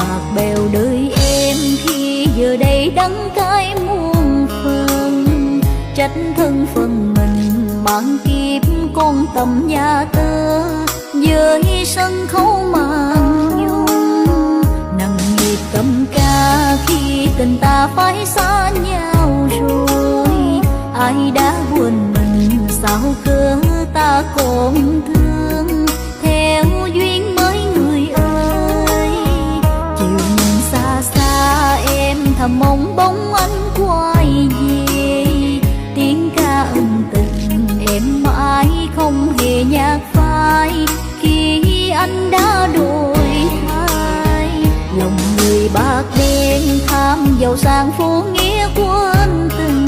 bạc bèo đời em khi giờ đây đắng cay muôn phần. Trách thân phận mình mang kiếp con tầm nhà tơ, với sân khấu màn nhung nặng nhịp cầm ca khi tình ta phải xa nhau rồi. Ai đã quên mình sao cớ ta còn thương, theo duyên mới người ơi. Chiều nhìn xa xa em thầm mong bóng anh quay về, tiếng ca ân tình em mãi không hề nhạt phai khi anh đã đổi thay. Lòng người bạc đen tham giàu sang phố nghĩa quên tình,